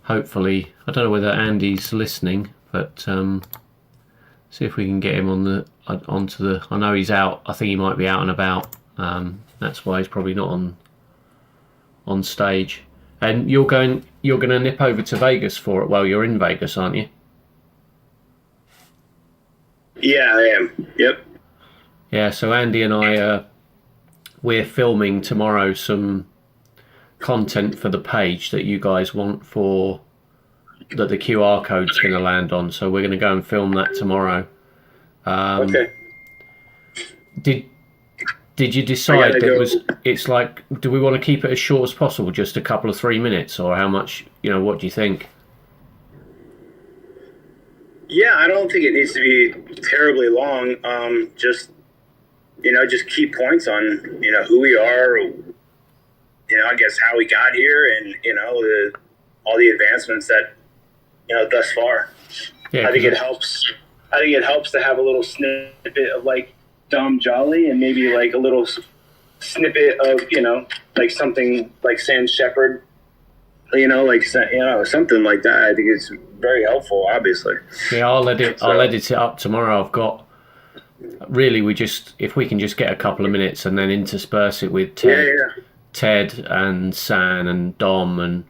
hopefully, I don't know whether Andy's listening, but see if we can get him onto the. I know he's out. I think he might be out and about. That's why he's probably not on stage. And you're going to nip over to Vegas for it. Well, you're in Vegas, aren't you? Yeah, I am. Yep. Yeah. So Andy and I, we're filming tomorrow some content for the page that you guys want for that the QR code's going to land on. So we're going to go and film that tomorrow. Okay. Did you decide that it's like, do we want to keep it as short as possible, just a couple of 3 minutes, or how much, what do you think? Yeah, I don't think it needs to be terribly long. Just key points on, who we are, I guess how we got here and, all the advancements that, thus far. Yeah, I think it helps. I think it helps to have a little snippet of like Dom Jolly and maybe like a little snippet of, like something like Sam Shepard, something like that. I think it's very helpful, obviously. Yeah, I'll edit it up tomorrow. I've got really, if we can just get a couple of minutes and then intersperse it with Ted and San and Dom and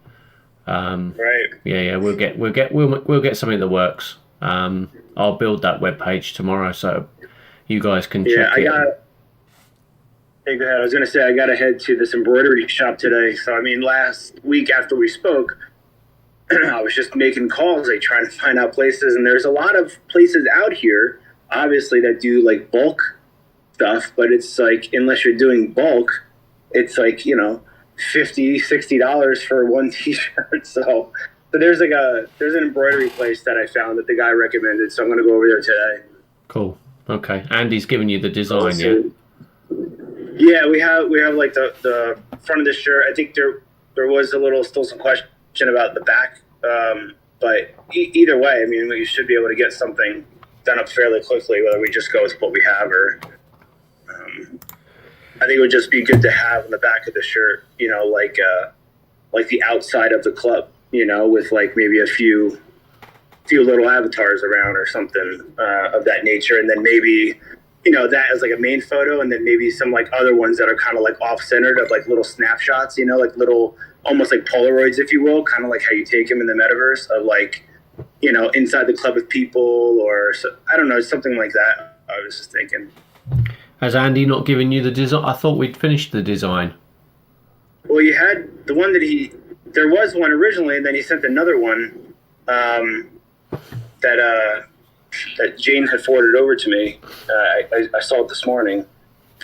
right. Yeah, we'll get something that works. I'll build that webpage tomorrow so you guys can check it. Hey, go ahead. I was going to say I got to head to this embroidery shop today. So, last week after we spoke, I was just making calls, trying to find out places. And there's a lot of places out here, obviously, that do, like, bulk stuff. But it's, like, unless you're doing bulk, it's, like, $50, $60 for one T-shirt. So there's, there's an embroidery place that I found that the guy recommended. So I'm going to go over there today. Cool. Okay. Andy's giving you the design, yeah? Yeah, we have like the front of the shirt. I think there was still some question about the back, but either way, we should be able to get something done up fairly quickly. Whether we just go with what we have, or I think it would just be good to have on the back of the shirt, like the outside of the club, with like maybe a few little avatars around or something of that nature, and then maybe. That as like a main photo, and then maybe some like other ones that are kind of like off-centered of like little snapshots, like little, almost like Polaroids, if you will, kind of like how you take them in the metaverse of like, inside the club with people, or I don't know, something like that. I was just thinking. Has Andy not given you the design? I thought we'd finished the design. Well, you had the one there was one originally, and then he sent another one that Jane had forwarded over to me. I saw it this morning,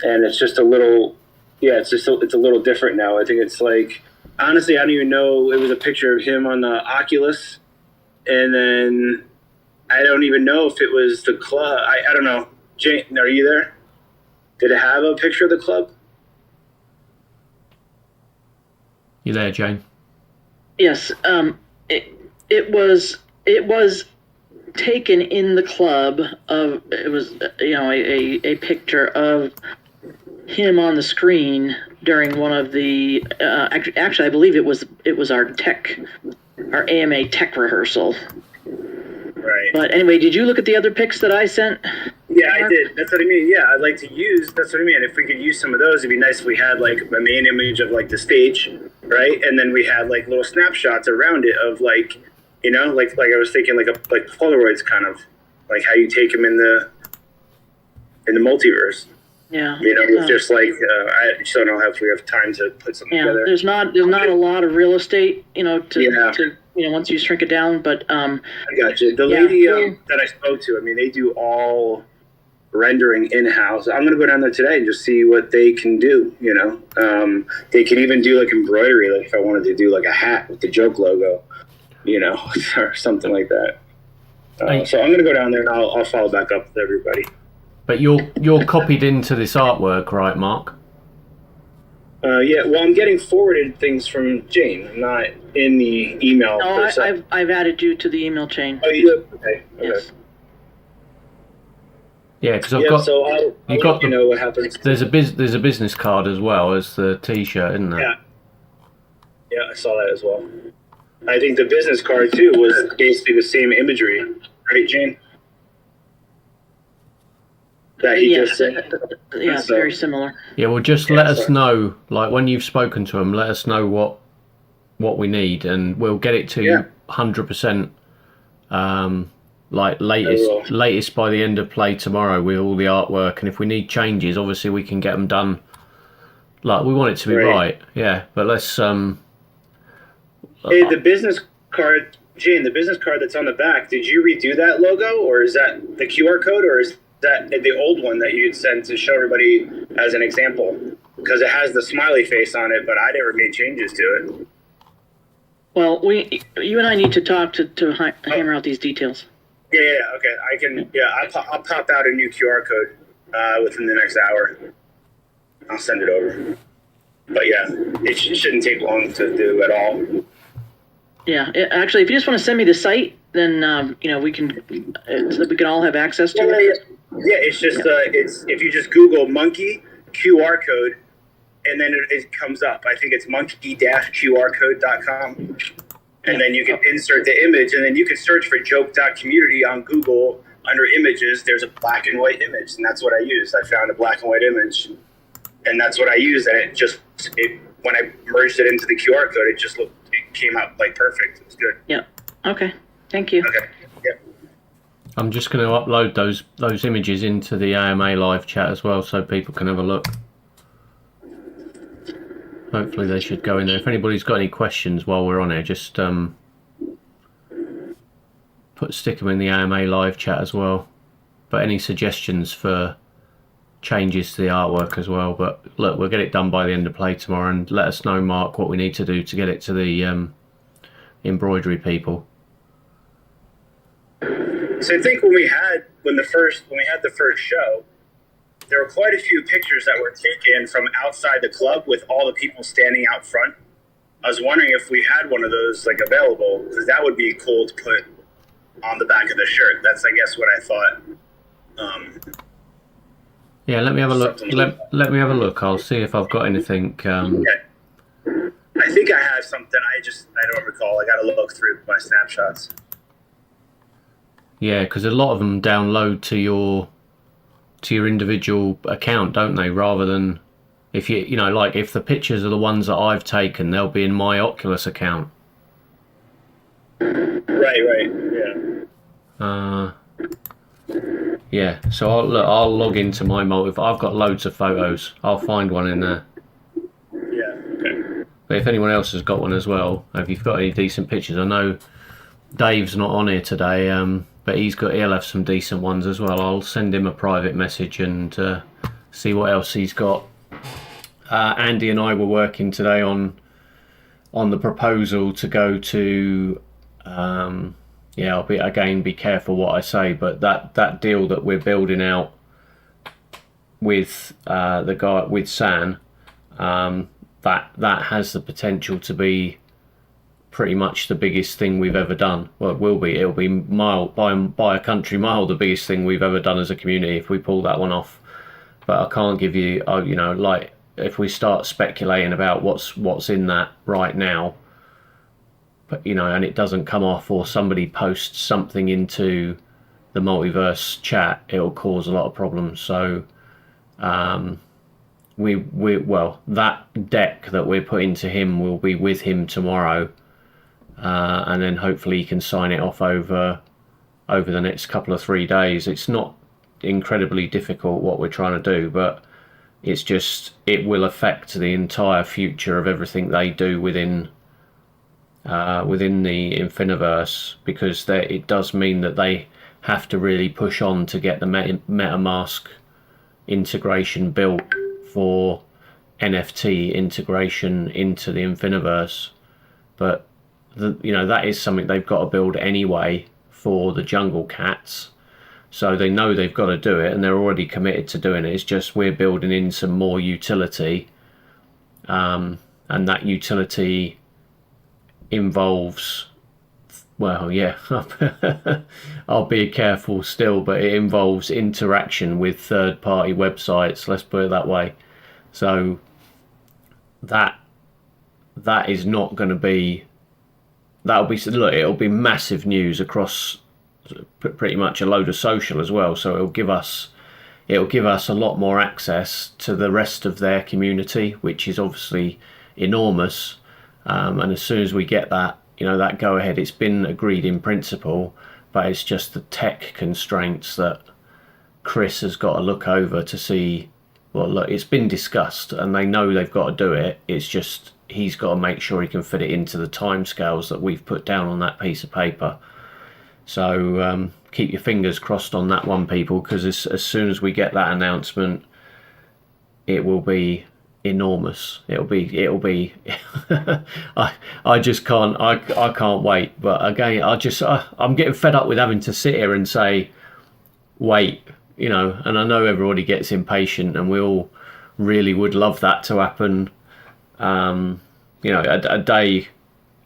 and it's just a little, it's a little different now. I think it's like, honestly, I don't even know. It was a picture of him on the Oculus, and then I don't even know if it was the club. I don't know. Jane, are you there? Did it have a picture of the club? You there, Jane? Yes. It was taken in the club of, it was a picture of him on the screen during one of the actually I believe it was our AMA tech rehearsal. Right. But anyway, did you look at the other pics that I sent? Yeah, I did. That's what I mean. Yeah, I'd like to use. That's what I mean. If we could use some of those, it'd be nice if we had like a main image of like the stage, right, and then we had like little snapshots around it of like. Like I was thinking, like Polaroids, kind of like how you take them in the multiverse. Yeah. Just like I just don't know if we have time to put something together. There's not a lot of real estate, to once you shrink it down. But I got you. The lady that I spoke to, they do all rendering in-house. I'm gonna go down there today and just see what they can do. They can even do like embroidery, like if I wanted to do like a hat with the Joke logo. Or something like that. So I'm going to go down there and I'll follow back up with everybody. But you're copied into this artwork, right, Mark? Yeah. Well, I'm getting forwarded things from Jane. I'm not in the email. No, I've added you to the email chain. Oh, you do? Okay. Yes. Yeah, because I've got. So I'll what happens. There's a business card as well as the T-shirt, isn't there? Yeah. Yeah, I saw that as well. I think the business card too was basically the same imagery, right, Jane? That he Yes, just said. yeah, it's So- very similar. Yeah, well, just let us know, like when you've spoken to them, let us know what we need, and we'll get it to you 100%. Like latest by the end of play tomorrow with all the artwork, and if we need changes, obviously we can get them done. Like we want it to be right, yeah. But let's Hey, the business card, Jane, the business card that's on the back, did you redo that logo, or is that the QR code, or is that the old one that you'd sent to show everybody as an example? Because it has the smiley face on it, but I never made changes to it. Well, you and I need to talk to hammer out these details. Yeah, okay. I can, I'll pop out a new QR code within the next hour. I'll send it over. But yeah, it shouldn't take long to do at all. Yeah, actually, if you just want to send me the site, then we can so that we can all have access to it. Yeah, it's just it's if you just Google monkey QR code, and then it comes up. I think it's monkey-qrcode.com. And then you can insert the image, and then you can search for joke.community on Google. Under images, there's a black and white image, and that's what I used. I found a black and white image, and that's what I used. And when I merged it into the QR code, it came out like perfect. It was good. Yeah. Okay. Thank you. Okay. Yeah. I'm just going to upload those images into the AMA live chat as well, so people can have a look. Hopefully they should go in there. If anybody's got any questions while we're on here, just stick them in the AMA live chat as well. But any suggestions for changes to the artwork as well. But look, we'll get it done by the end of play tomorrow, and let us know, Mark, what we need to do to get it to the embroidery people. So I think when we had the first show, there were quite a few pictures that were taken from outside the club with all the people standing out front. I was wondering if we had one of those like available, because that would be cool to put on the back of the shirt. That's, I guess, what I thought. Yeah, let me have a look. Let me have a look. I'll see if I've got anything. Okay. I think I have something. I don't recall. I got to look through my snapshots. Yeah, because a lot of them download to your individual account, don't they? Rather than if like if the pictures are the ones that I've taken, they'll be in my Oculus account. Right. Yeah. So I'll log into my multi. I've got loads of photos. I'll find one in there. Yeah. Okay. But if anyone else has got one as well, if you've got any decent pictures, I know Dave's not on here today. But he'll have some decent ones as well. I'll send him a private message and see what else he's got. Andy and I were working today on the proposal to go to. I'll be careful what I say, but that deal that we're building out with the guy with San, that has the potential to be pretty much the biggest thing we've ever done. Well, it will be. It'll be by a country mile the biggest thing we've ever done as a community if we pull that one off. But I can't give you, like if we start speculating about what's in that right now, but and it doesn't come off, or somebody posts something into the multiverse chat, it'll cause a lot of problems. So, that deck that we're putting to him will be with him tomorrow. And then hopefully he can sign it off over the next couple of 3 days. It's not incredibly difficult what we're trying to do, but it's just it will affect the entire future of everything they do within the Infiniverse, because it does mean that they have to really push on to get the MetaMask integration built for NFT integration into the Infiniverse. But that is something they've got to build anyway for the Jungle Cats, so they know they've got to do it, and they're already committed to doing it. It's just we're building in some more utility, and that utility involves, I'll be careful still, but it involves interaction with third-party websites, let's put it that way. So that is not going to be that'll be, look, it'll be massive news across pretty much a load of social as well. So it'll give us a lot more access to the rest of their community, which is obviously enormous. And as soon as we get that, that go ahead, it's been agreed in principle, but it's just the tech constraints that Chris has got to look over to see. Well, look, it's been discussed and they know they've got to do it. It's just he's got to make sure he can fit it into the timescales that we've put down on that piece of paper. So keep your fingers crossed on that one, people, because as soon as we get that announcement, it will be enormous. It'll be I just can't I can't wait. But again, I'm getting fed up with having to sit here and say wait, and I know everybody gets impatient and we all really would love that to happen. A day,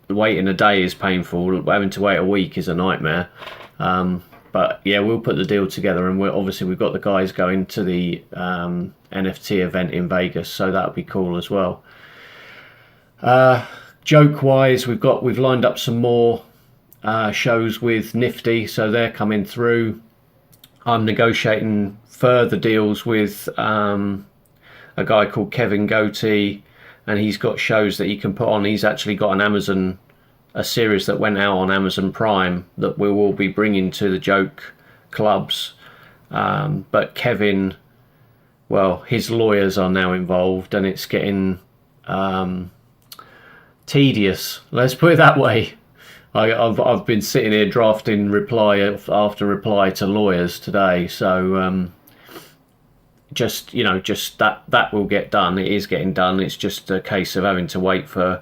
waiting a day is painful. Having to wait a week is a nightmare. But yeah, we'll put the deal together, and we've got the guys going to the NFT event in Vegas, so that'll be cool as well. Joke wise, we've lined up some more shows with Nifty, so they're coming through. I'm negotiating further deals with a guy called Kevin Goatee, and he's got shows that he can put on. He's actually got a series that went out on Amazon Prime that we will be bringing to the joke clubs. But Kevin, well, his lawyers are now involved, and it's getting tedious. Let's put it that way. I've been sitting here drafting reply after reply to lawyers today, so just that will get done. It is getting done. It's just a case of having to wait for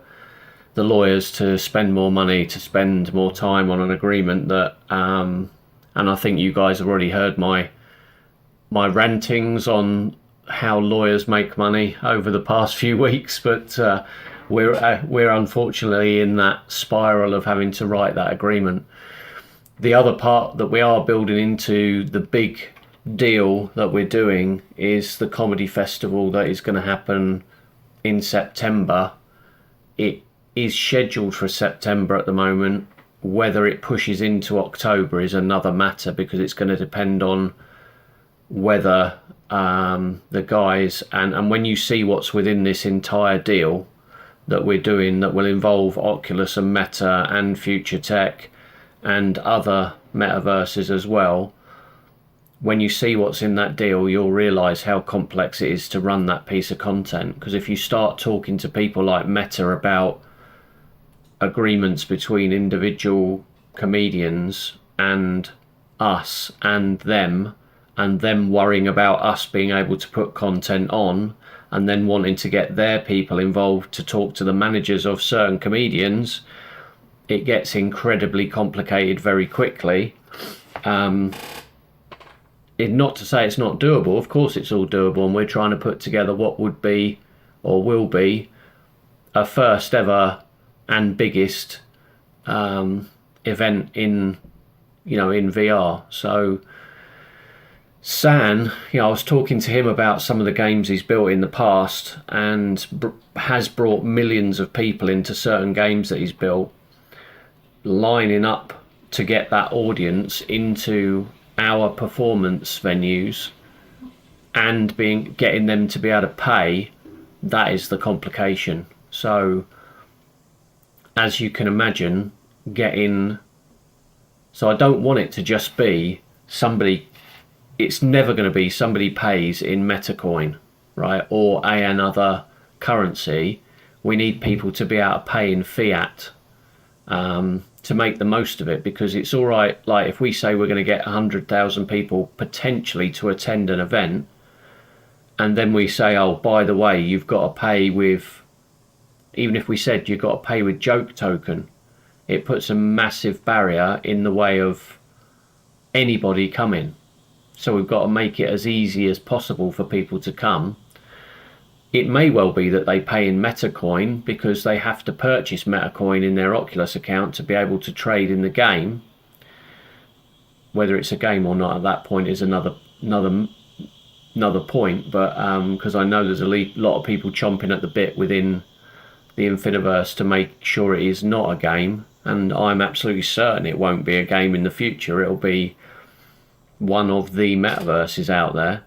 the lawyers to spend more money, to spend more time on an agreement that, and I think you guys have already heard my rantings on how lawyers make money over the past few weeks, but we're unfortunately in that spiral of having to write that agreement. The other part that we are building into the big deal that we're doing is the comedy festival that is going to happen in September. It is scheduled for September at the moment. Whether it pushes into October is another matter, because it's going to depend on whether the guys, and when you see what's within this entire deal that we're doing, that will involve Oculus and Meta and Future Tech and other metaverses as well, when you see what's in that deal, you'll realise how complex it is to run that piece of content. Because if you start talking to people like Meta about agreements between individual comedians and us and them worrying about us being able to put content on, and then wanting to get their people involved to talk to the managers of certain comedians, it gets incredibly complicated very quickly. Not to say it's not doable. Of course it's all doable, and we're trying to put together what would be or will be a first ever and biggest event in VR. So San, I was talking to him about some of the games he's built in the past, and has brought millions of people into certain games that he's built, lining up to get that audience into our performance venues and getting them to be able to pay. That is the complication. So as you can imagine, so I don't want it to just be somebody, it's never going to be somebody pays in Metacoin, right, or another currency. We need people to be able to pay in fiat to make the most of it, because it's all right, like if we say we're going to get 100,000 people potentially to attend an event, and then we say, oh, by the way, you've got to pay with, even if we said you've got to pay with Joke Token, it puts a massive barrier in the way of anybody coming. So we've got to make it as easy as possible for people to come. It may well be that they pay in Metacoin because they have to purchase Metacoin in their Oculus account to be able to trade in the game. Whether it's a game or not at that point is another point. But because I know there's a lot of people chomping at the bit within the Infiniverse to make sure it is not a game. and I'm absolutely certain it won't be a game in the future. It'll be one of the metaverses out there.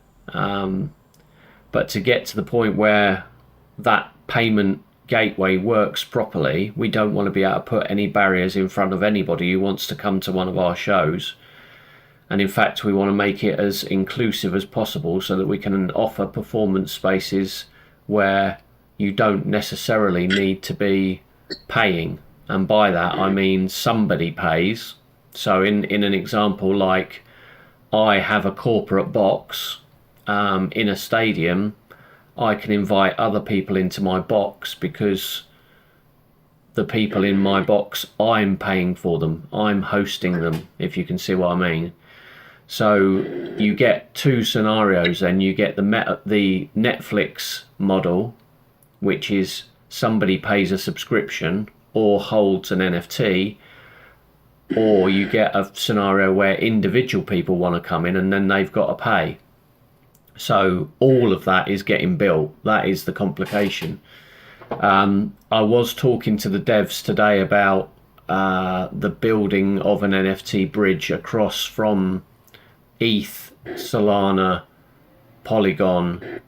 But to get to the point where that payment gateway works properly, we don't want to be able to put any barriers in front of anybody who wants to come to one of our shows. And in fact, we want to make it as inclusive as possible so that we can offer performance spaces where you don't necessarily need to be paying. And by that, I mean somebody pays. So in an example, like I have a corporate box in a stadium, I can invite other people into my box because the people in my box, I'm paying for them. I'm hosting them, if you can see what I mean. So you get two scenarios then. You get the Netflix model, which is somebody pays a subscription or holds an NFT, or you get a scenario where individual people want to come in and then they've got to pay. So all of that is getting built. That is the complication. I was talking to the devs today about the building of an NFT bridge across from ETH, Solana, Polygon,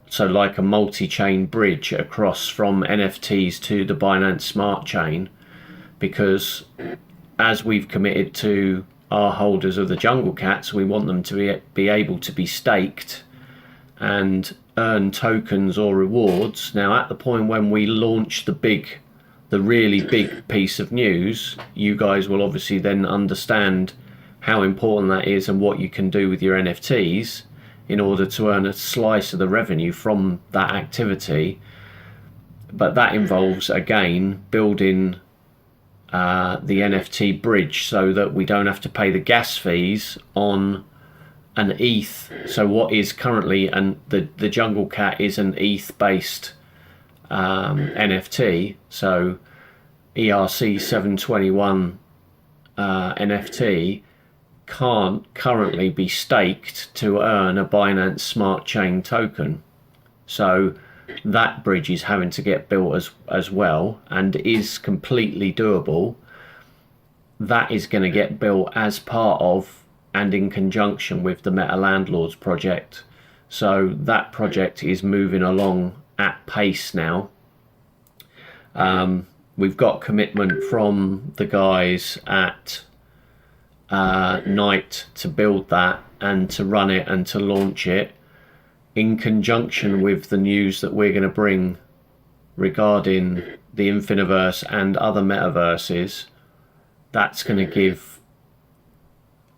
so like a multi-chain bridge across from NFTs to the Binance Smart Chain, because as we've committed to our holders of the Jungle Cats, we want them to be able to be staked and earn tokens or rewards. Now, at the point when we launch the really big piece of news, you guys will obviously then understand how important that is and what you can do with your NFTs in order to earn a slice of the revenue from that activity. But that involves, again, building the NFT bridge so that we don't have to pay the gas fees on an ETH. So what is currently, and the Jungle Cat is an ETH based NFT, so ERC 721 NFT can't currently be staked to earn a Binance Smart Chain token. So that bridge is having to get built as well, and is completely doable. That is going to get built as part of and in conjunction with the Meta Landlords project. So that project is moving along at pace now. We've got commitment from the guys at Night to build that and to run it and to launch it in conjunction with the news that we're going to bring regarding the Infiniverse and other metaverses. That's going to give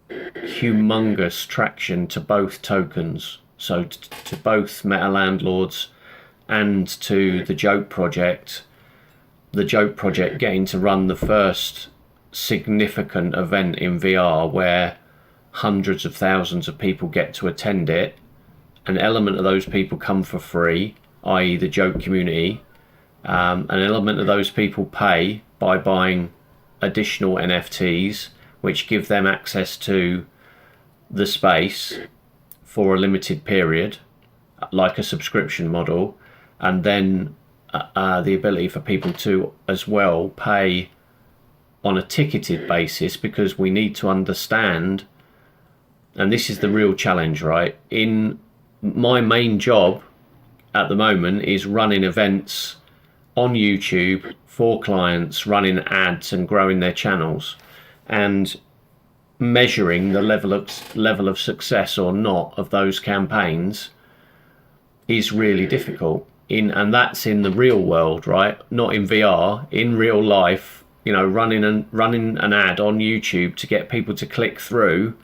humongous traction to both tokens, so to both Meta Landlords and to the Joke project. The Joke project getting to run the first significant event in VR where hundreds of thousands of people get to attend it. An element of those people come for free, i.e. the Joke community. An element of those people pay by buying additional NFTs, which give them access to the space for a limited period, like a subscription model, and then the ability for people to as well pay on a ticketed basis, because we need to understand, and this is the real challenge, right? In my main job at the moment is running events on YouTube for clients, running ads and growing their channels, and measuring the level of success or not of those campaigns is really difficult. And that's in the real world, right? Not in VR. In real life, you know, running an ad on YouTube to get people to click through,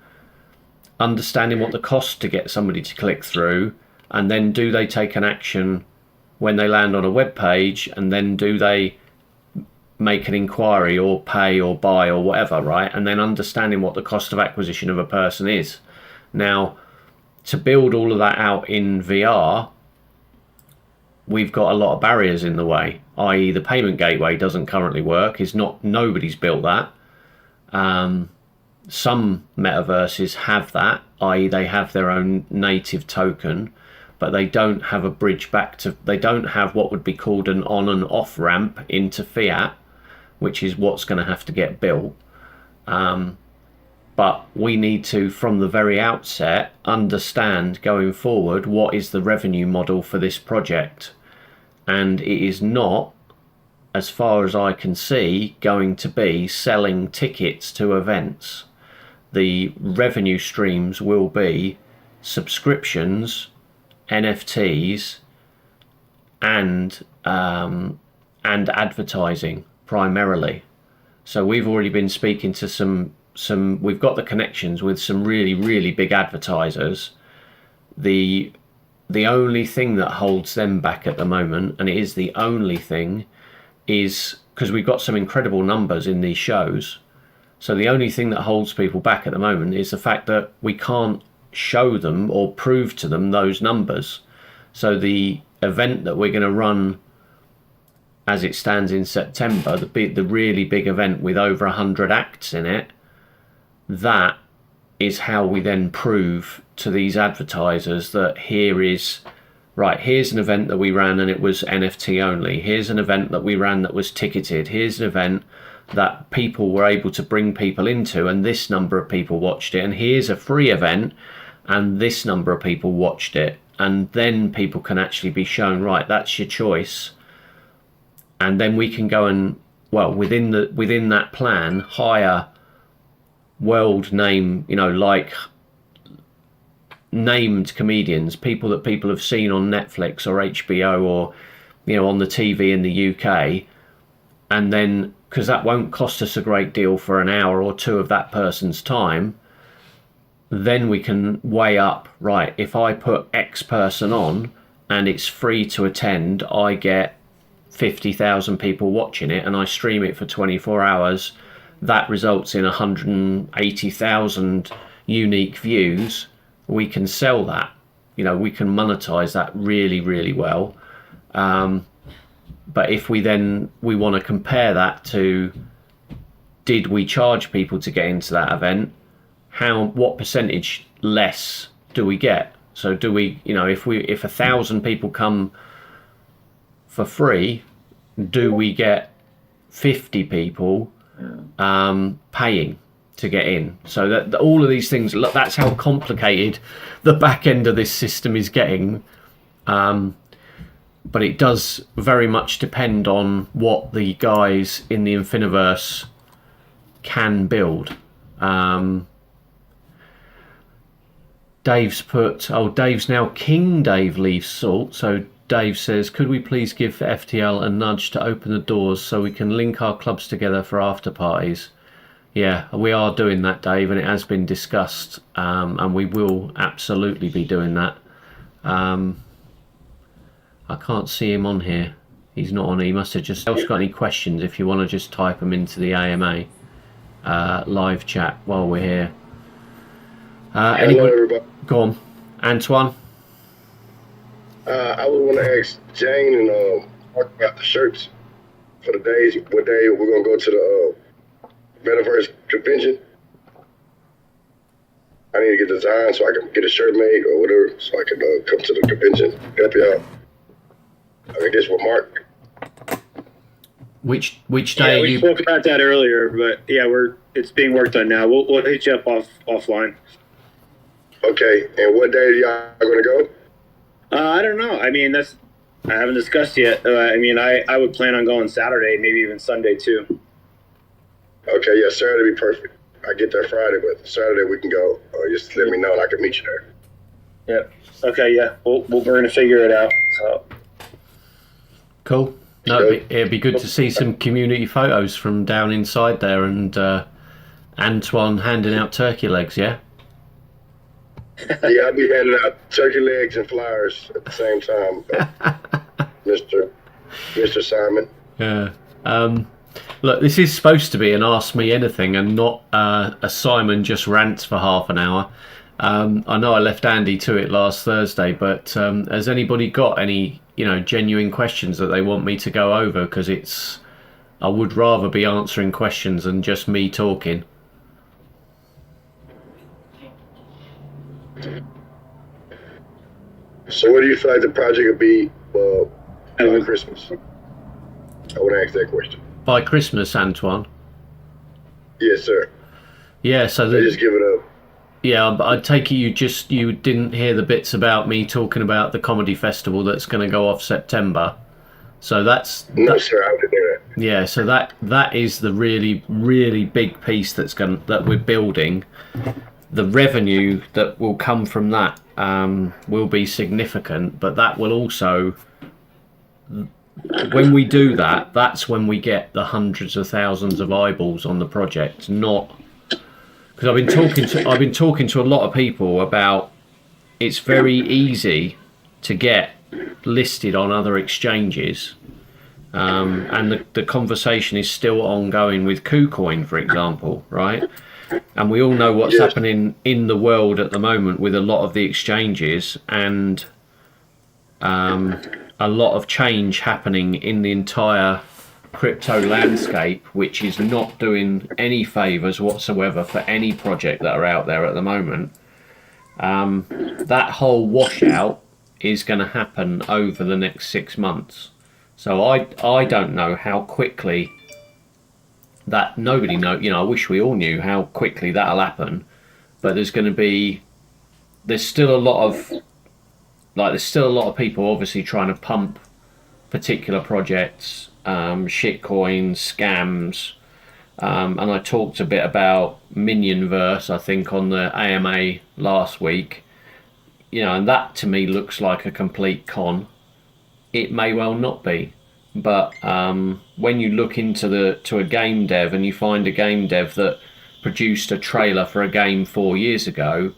understanding what the cost to get somebody to click through, and then do they take an action when they land on a web page, and then do they make an inquiry or pay or buy or whatever, right? And then understanding what the cost of acquisition of a person is. Now, to build all of that out in VR, we've got a lot of barriers in the way, i.e. the payment gateway doesn't currently work. Nobody's built that. Some metaverses have that, i.e. they have their own native token, but they don't have a bridge back to, they don't have what would be called an on and off ramp into fiat, which is what's going to have to get built. But we need to, from the very outset, understand going forward what is the revenue model for this project. And it is not, as far as I can see, going to be selling tickets to events. The revenue streams will be subscriptions, NFTs, and advertising primarily. So we've already been speaking to some we've got the connections with some really big advertisers. The only thing that holds them back at the moment, and it is the only thing, is because we've got some incredible numbers in these shows. So the only thing that holds people back at the moment is the fact that we can't show them or prove to them those numbers. So the event that we're going to run as it stands in September, the really big event with over 100 acts in it, that is how we then prove to these advertisers that here's an event that we ran and it was NFT only. Here's an event that we ran that was ticketed. Here's an event that people were able to bring people into and this number of people watched it. And here's a free event and this number of people watched it. And then people can actually be shown, right, that's your choice. And then we can go and, well, within that plan, hire world name, like named comedians, people that people have seen on Netflix or HBO or, on the TV in the UK. And then, because that won't cost us a great deal for an hour or two of that person's time, then we can weigh up, right, if I put X person on and it's free to attend, I get 50,000 people watching it and I stream it for 24 hours, that results in 180,000 unique views. We can sell that, we can monetize that really well. But if we want to compare that to, did we charge people to get into that event? What percentage less do we get? So do we, if 1,000 people come for free, do we get 50 people paying to get in? So that all of these things, look, that's how complicated the back end of this system is getting. But it does very much depend on what the guys in the Infiniverse can build. Dave's now King Dave Leaf Salt. So Dave says, could we please give FTL a nudge to open the doors so we can link our clubs together for after parties? Yeah, we are doing that, Dave, and it has been discussed, and we will absolutely be doing that. I can't see him on here. He's not on. He must have just got any questions. If you want to just type them into the AMA live chat while we're here. Hello, everybody. Go on, Antoine. I would want to ask Jane and talk about the shirts for the days. What day we're gonna go to the Metaverse convention? I need to get design so I can get a shirt made or whatever, so I can come to the convention, help you out. I think this with Mark. Which day? We spoke about that earlier, but yeah, it's being worked on now. We'll hit you up offline. Okay, and what day are y'all gonna go? I don't know. I mean, I haven't discussed yet. I would plan on going Saturday, maybe even Sunday too. Okay, yeah, Saturday would be perfect. I get there Friday, but Saturday we can go. Just let me know and I can meet you there. Yep. Okay, yeah. We're gonna figure it out. So. Cool. No, it'd be good to see some community photos from down inside there and Antoine handing out turkey legs, yeah? Yeah, I'll be handing out turkey legs and flowers at the same time, Mr. Simon. Yeah. Look, this is supposed to be an Ask Me Anything and not a Simon just rants for half an hour. I know I left Andy to it last Thursday, but has anybody got any, genuine questions that they want me to go over? Because I would rather be answering questions than just me talking. So what do you feel like the project would be by Christmas? I want to ask that question. by Christmas, Antoine. Yes, sir. Yeah, so They just give it up. yeah, I take it you didn't hear the bits about me talking about the comedy festival that's going to go off September. So No, sir, I didn't hear that. yeah, so that is the really big piece that we're building. The revenue that will come from that will be significant, but that will also, when we do that, that's when we get the hundreds of thousands of eyeballs on the project. Not because I've been talking to a lot of people about it's very easy to get listed on other exchanges. And the conversation is still ongoing with KuCoin, for example, right? And we all know what's happening in the world at the moment with a lot of the exchanges and a lot of change happening in the entire crypto landscape, which is not doing any favors whatsoever for any project that are out there at the moment. That whole washout is going to happen over the next 6 months. So I don't know how quickly that, nobody know, you know, I wish we all knew how quickly that'll happen, but there's still a lot of people obviously trying to pump particular projects, shitcoins, scams, and I talked a bit about Minionverse, I think, on the AMA last week, you know, and that to me looks like a complete con. It may well not be, but when you look into to a game dev and you find a game dev that produced a trailer for a game 4 years ago,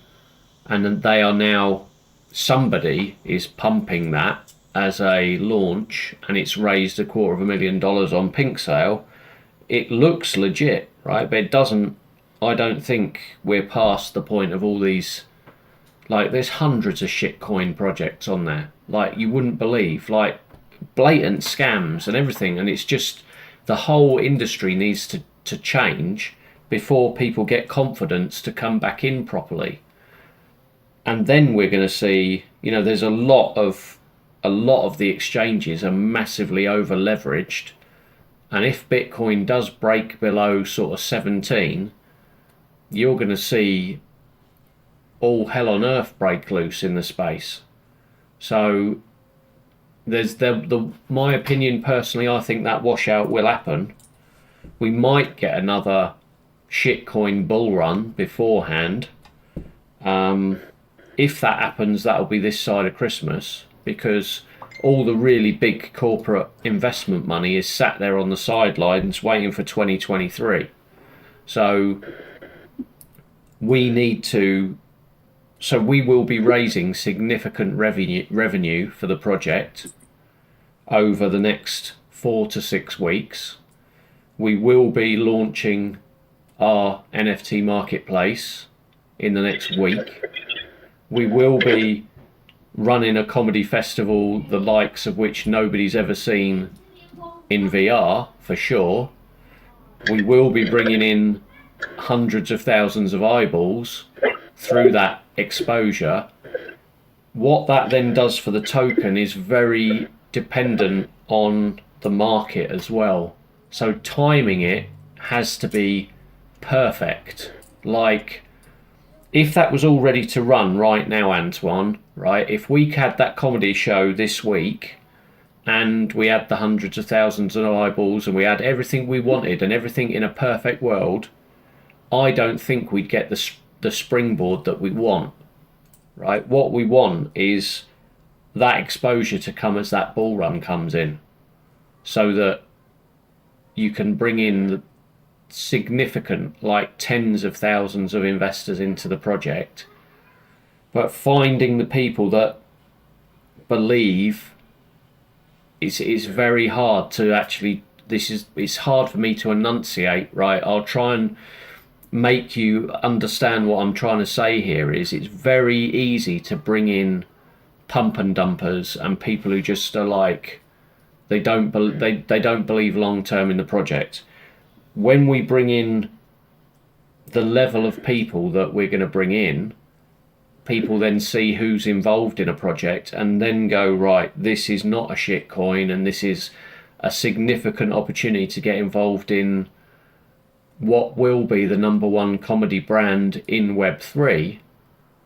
and then they are now, somebody is pumping that as a launch, and it's raised $250,000 on Pink Sale, it looks legit, right? But it doesn't. I don't think we're past the point of all these. Like, there's hundreds of shitcoin projects on there. Like, you wouldn't believe. Like, blatant scams and everything. And it's just, the whole industry needs to change before people get confidence to come back in properly. And then we're going to see, you know, there's a lot of the exchanges are massively over leveraged. And if Bitcoin does break below sort of 17, you're going to see all hell on earth break loose in the space. So there's my opinion personally, I think that washout will happen. We might get another shitcoin bull run beforehand. If that happens, that'll be this side of Christmas, because all the really big corporate investment money is sat there on the sidelines waiting for 2023. So we will be raising significant revenue for the project over the next 4 to 6 weeks. We will be launching our NFT marketplace in the next week. We will be running a comedy festival, the likes of which nobody's ever seen in VR, for sure. We will be bringing in hundreds of thousands of eyeballs through that exposure. What that then does for the token is very dependent on the market as well. So timing it has to be perfect. Like, if that was all ready to run right now, Antoine, right, if we had that comedy show this week and we had the hundreds of thousands of eyeballs and we had everything we wanted and everything in a perfect world, I don't think we'd get the springboard that we want, right? What we want is that exposure to come as that bull run comes in, so that you can bring in the significant, like tens of thousands of investors into the project. But finding the people that believe, it's very hard to actually, it's hard for me to enunciate, right? I'll try and make you understand what I'm trying to say here. Is it's very easy to bring in pump and dumpers and people who just are like, they don't believe long term in the project. When we bring in the level of people that we're going to bring in, people then see who's involved in a project and then go, right, this is not a shit coin and this is a significant opportunity to get involved in what will be the number one comedy brand in Web3,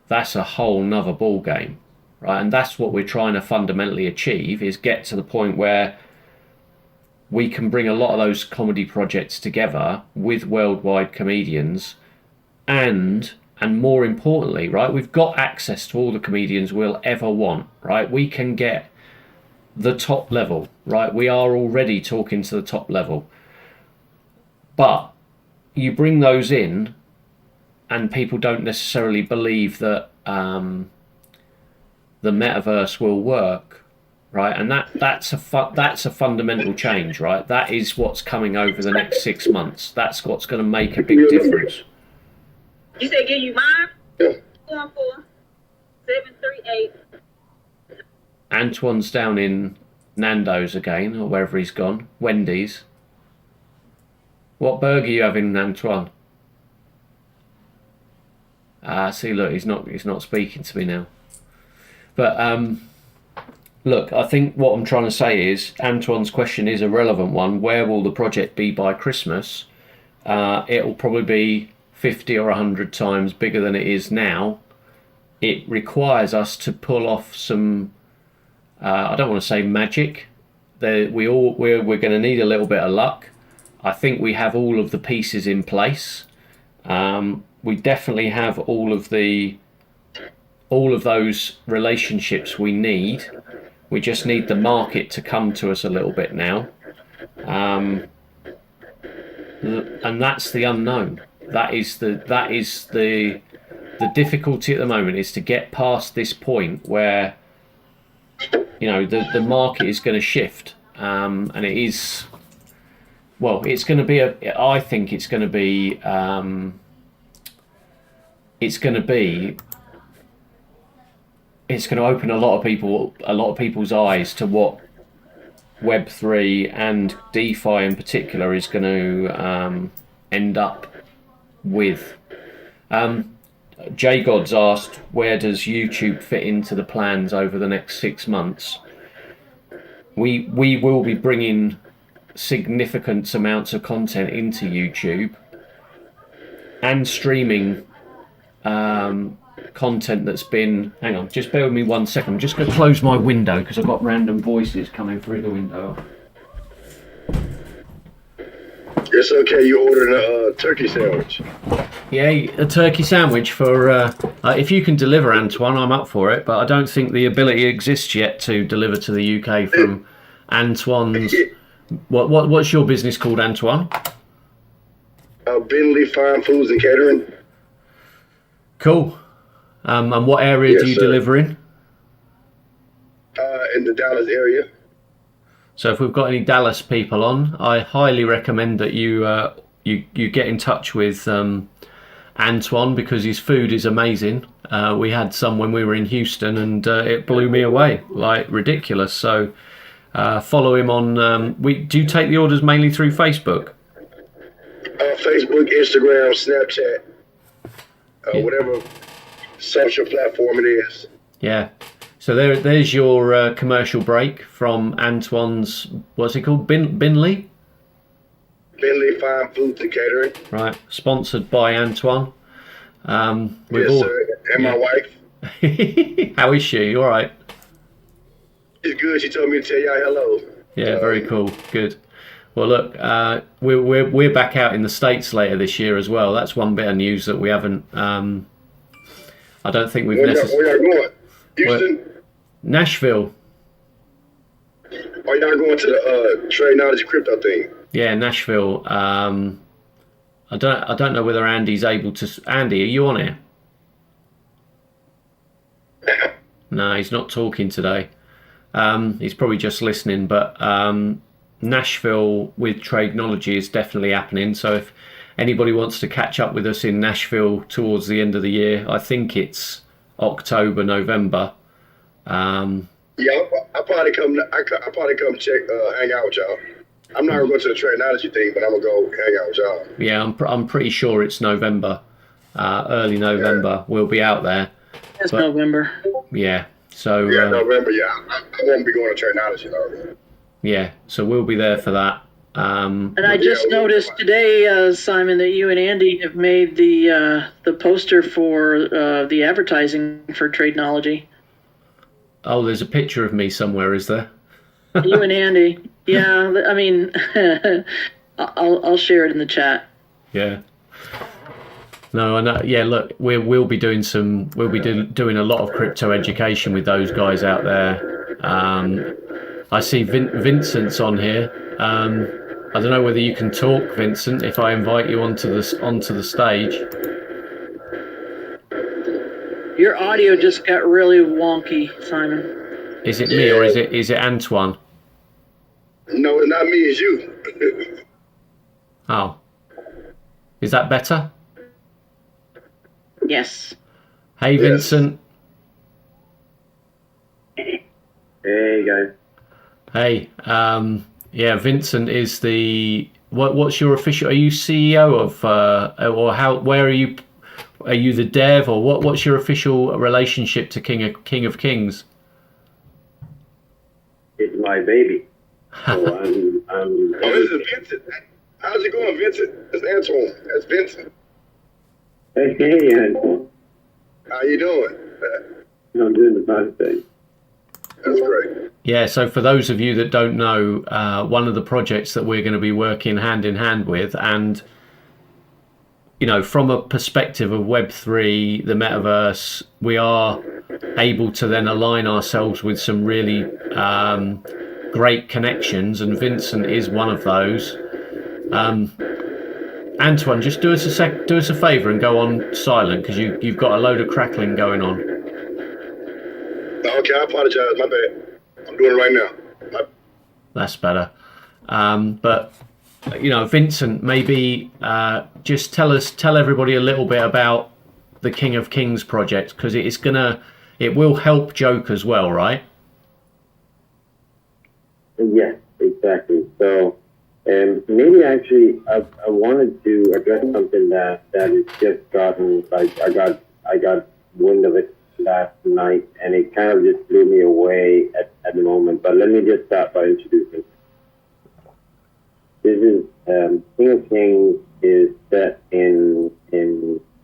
that's a whole nother ball game, right? And that's what we're trying to fundamentally achieve, is get to the point where we can bring a lot of those comedy projects together with worldwide comedians, and more importantly, right, we've got access to all the comedians we'll ever want, right? We can get the top level, right? We are already talking to the top level. But you bring those in and people don't necessarily believe that the metaverse will work, right? And that's a fundamental change, right? That is what's coming over the next 6 months. That's what's going to make a big difference. You said give you mine? Yeah. 44738. Antoine's down in Nando's again, or wherever he's gone. Wendy's. What burger are you having, Antoine? See, look, he's not speaking to me now. But look, I think what I'm trying to say is Antoine's question is a relevant one. Where will the project be by Christmas? It'll probably be 50 or 100 times bigger than it is now. It requires us to pull off some, I don't want to say magic. We're going to need a little bit of luck. I think we have all of the pieces in place. We definitely have all of those relationships we need. We just need the market to come to us a little bit now. And that's the unknown. That is the difficulty at the moment, is to get past this point where, you know, the market is going to shift. And it is, well, it's going to be I think it's going to be it's going to open a lot of people's eyes to what Web3 and DeFi in particular is going to end up with. J God's asked, where does YouTube fit into the plans over the next 6 months? We will be bringing significant amounts of content into YouTube and streaming content that's been, hang on, just bear with me 1 second. I'm just going to close my window because I've got random voices coming through the window. It's okay. You ordered a turkey sandwich. Yeah, a turkey sandwich for, if you can deliver, Antoine, I'm up for it, but I don't think the ability exists yet to deliver to the UK from Antoine's. What's your business called, Antoine? Bentley Fine Foods and Catering. Cool. And what area do you deliver in? In the Dallas area. So if we've got any Dallas people on, I highly recommend that you get in touch with Antoine, because his food is amazing. We had some when we were in Houston, and it blew me away, like ridiculous. So follow him on. Do you take the orders mainly through Facebook? Facebook, Instagram, Snapchat, whatever social platform it is. Yeah. So there's your commercial break from Antoine's, what's it called? Binley? Bentley Fine Foods and Catering. Right. Sponsored by Antoine. Yes, sir. And my wife. How is she? All right. She's good. She told me to tell y'all hello. Yeah, very cool. Good. Well, look, we're back out in the States later this year as well. That's one bit of news that we haven't. I don't think we've necessarily. Where y'all going? Houston. Nashville. Are y'all going to the Trade Knowledge Crypto thing? Yeah, Nashville. I don't know whether Andy's able to. Andy, are you on here? No, he's not talking today. He's probably just listening. But Nashville with Tradenology is definitely happening. So if anybody wants to catch up with us in Nashville towards the end of the year, I think it's October, November. Yeah, I'll probably come. I'll probably come check, hang out with y'all. I'm not gonna go to the Tradenology thing, but I'm gonna go hang out with y'all. Yeah, I'm pretty sure it's November, early November. Yeah. We'll be out there. It's November. Yeah. So. Yeah, November. Yeah, I won't be going to Tradenology though. Yeah, so we'll be there for that. And I just noticed today, Simon, that you and Andy have made the poster for the advertising for Tradenology. Oh, there's a picture of me somewhere, is there? You and Andy. Yeah, I mean, I'll share it in the chat. Yeah. No, I know. Yeah, look, we'll be doing doing a lot of crypto education with those guys out there. I see Vincent's on here. I don't know whether you can talk, Vincent, if I invite you onto the stage. Your audio just got really wonky, Simon. Is it me or is it Antoine? No, it's not me, it's you. Oh. Is that better? Yes. Hey, Vincent. Hey guys. Hey. Yeah, Vincent is what's your official, are you CEO of, or where are you the dev, or what's your official relationship to King of Kings? It's my baby. So I'm Oh, this is Vincent. How's it going, Vincent? It's Antoine. That's Vincent. Hey, Antoine. How you doing? I'm doing the fun thing. That's great. Yeah, so for those of you that don't know, one of the projects that we're going to be working hand in hand with, and you know, from a perspective of Web3, the metaverse, we are able to then align ourselves with some really great connections, and Vincent is one of those. Antoine, just do us a favour and go on silent, because you've got a load of crackling going on. Okay, I apologize. My bad. I'm doing it right now. That's better. But you know, Vincent, maybe just tell everybody a little bit about the King of Kings project, because it will help Joke as well, right? Yes, exactly. So, maybe actually, I wanted to address something that is just gotten, like, I got wind of it last night, and it kind of just blew me away at the moment. But let me just start by introducing. This is King of Kings is set in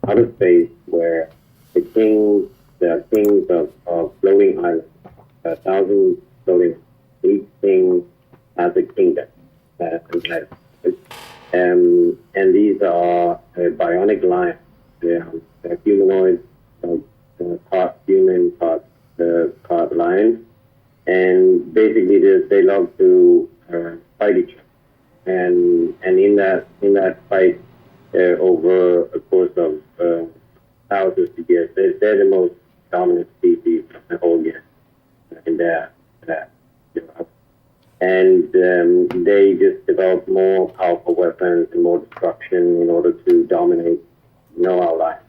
outer space, where the are kings of floating islands, 1,000 floating. Each king has a kingdom, and these are bionic lions. They're humanoid, part human, part lion, and basically they love to fight each other. And in that fight, over a course of thousands of years, they're the most dominant species of the whole game in that. And they just develop more powerful weapons and more destruction in order to dominate our life.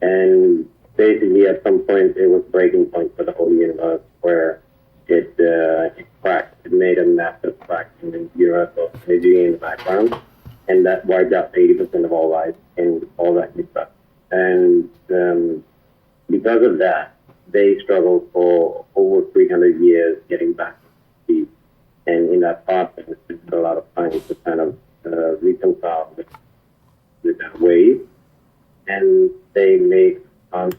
And basically, at some point, it was breaking point for the whole universe, where it cracked. It made a massive crack in the universe of energy in the background, and that wiped out 80% of all life and all that good stuff. And because of that, they struggled for over 300 years getting back to speed. And in that process, it took a lot of time to kind of reconcile with that wave. And they made a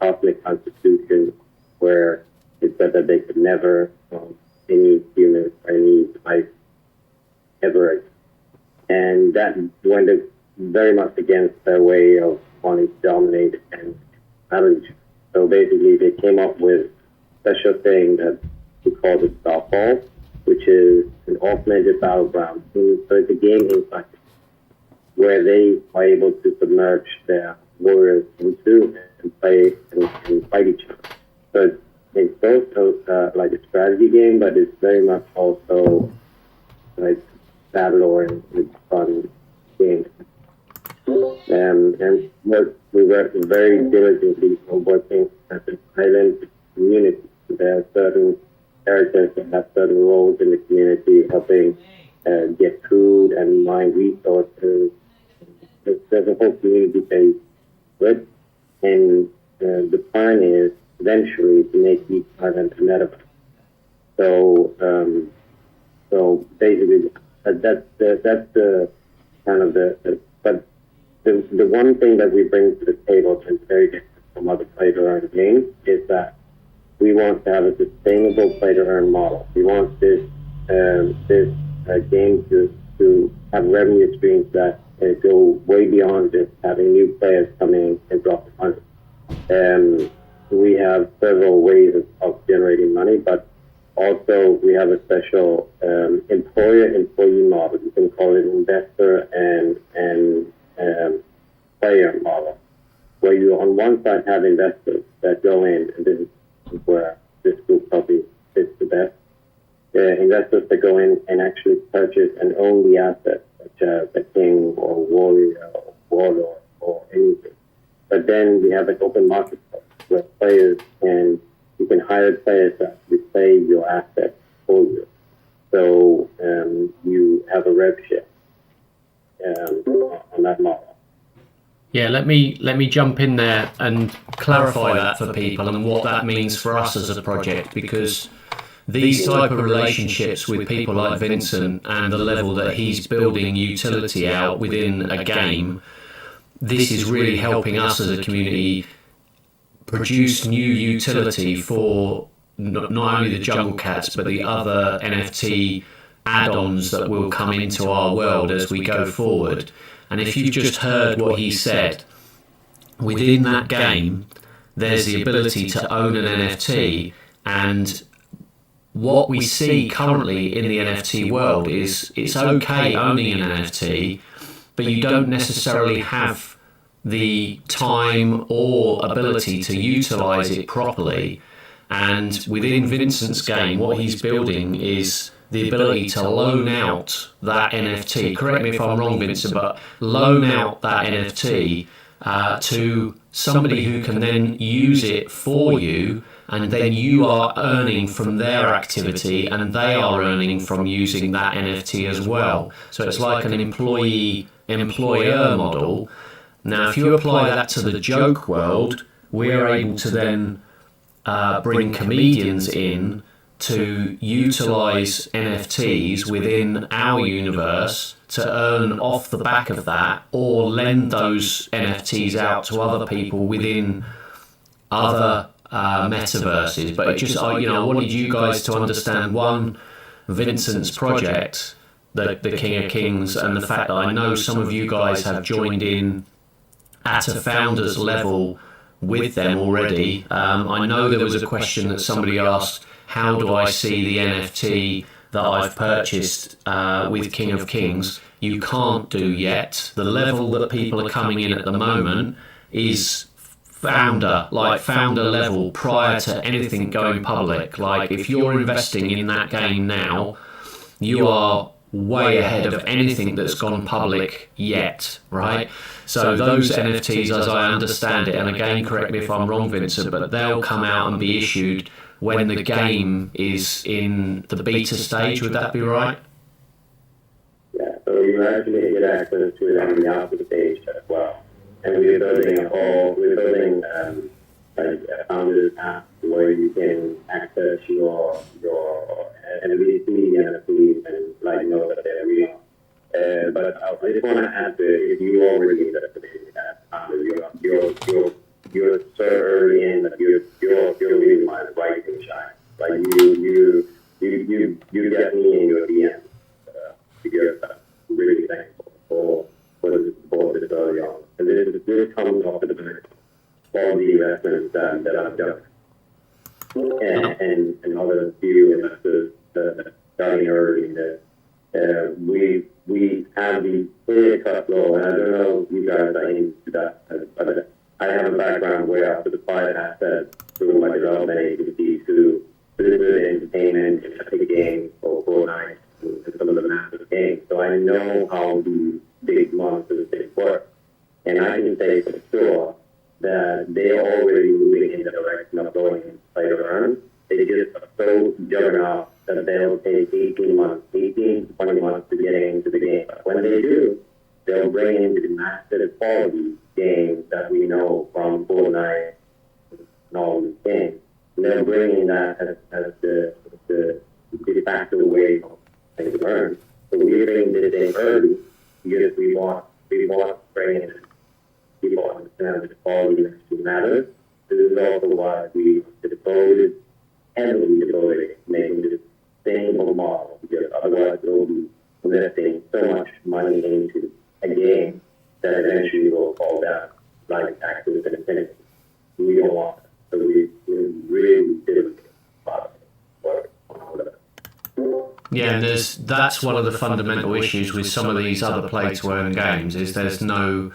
cosmic constitution where it said that they could never, any human or any life ever. And that went very much against their way of wanting to dominate and manage. So basically, they came up with a special thing that we call the Starfall, which is an augmented battleground. So it's a game inside where they are able to submerge their warriors into and play and fight each other. So it's also like a strategy game, but it's very much also like battle-oriented fun game. And we work very diligently on working as an island community. There are certain characters that have certain roles in the community, helping get food and mine resources. There's a whole community base with, and the plan is eventually to make each island a metaverse. So So basically, that's the kind of but the one thing that we bring to the table that's very different from other play-to-earn games is that we want to have a sustainable play-to-earn model. We want this game to have revenue streams that go way beyond just having new players come in and drop the money. We have several ways of generating money, but also we have a special employer-employee model. You can call it investor and player model, where you on one side have investors that go in, and this is where this group probably fits the best. Investors that go in and actually purchase and own the assets, such as a king or warrior or warlord or anything. But then we have an open marketplace where you can hire players that play your assets for you. So you have a rev share on that model. Yeah, let me jump in there and clarify that for people and what that means for us as a project, because these type of relationships with people like Vincent and the level that he's building utility out within a game, this is really helping us as a community produce new utility for not only the Jungle Cats but the other NFT add-ons that will come into our world as we go forward. And if you've just heard what he said, within that game there's the ability to own an NFT, and what we see currently in the NFT world is it's okay owning an NFT, but you don't necessarily have the time or ability to utilize it properly. And within Vincent's game, what he's building is the ability to loan out that NFT. Correct me if I'm wrong, Vincent, but loan out that NFT to somebody who can then use it for you, and then you are earning from their activity and they are earning from using that NFT as well. So it's like an employee-employer model. Now, if you apply that to the joke world, we're able to then bring comedians in to utilize NFTs within our universe to earn off the back of that, or lend those NFTs out to other people within other metaverses. But it just, I wanted you guys to understand, one, Vincent's project, the King of Kings, and the fact that I know some of you guys have joined in at a founder's level with them already. I know there was a question that somebody asked, how do I see the NFT that I've purchased with King of Kings? You can't do yet. The level that people are coming in at the moment is founder level prior to anything going public. Like, if you're investing in that game now, you are way ahead of anything that's gone public yet, right? So those NFTs, as I understand it, and again, correct me if I'm wrong, Vincent, but they'll come out and be issued when the game is in the beta stage. Would that be right? Yeah, so you actually get access to it on the alpha stage as well. And we're building like a founder's app where you can access your NFTs and like know that they're real. But I just want to add that if you already invested in that founder, you're so early in that you're really my rising shine. Like you get me in your DM because I'm really thankful for the support this early on. And this comes off of the back all the investments that I've done. And other few investors starting early in this. We have the clear-cut law, and I don't know if you guys are into that, but I have a background where I've supplied assets through my development agency to the entertainment and epic games for Fortnite and some of the massive games. So I know how the big monsters work. And I can say for sure that they're already moving in the direction of going play to earn. They just are so juggernaut that they'll take 18 to 20 months to get into the game. But when they do, they'll bring in the massive quality games that we know from Fortnite and all these games. And they'll bring in that as the de facto way things to earn. So we're bringing this in early because we want to bring in people understand that the quality actually matters. This is also why we heavily devoted making this sustainable model, because otherwise we'll be investing so much money into a game that eventually will fall down, like taxes and incentives. We don't want that. So we really did a lot of work on that. Yeah, and that's one of the fundamental issues with some of these other play-to-earn games is there's no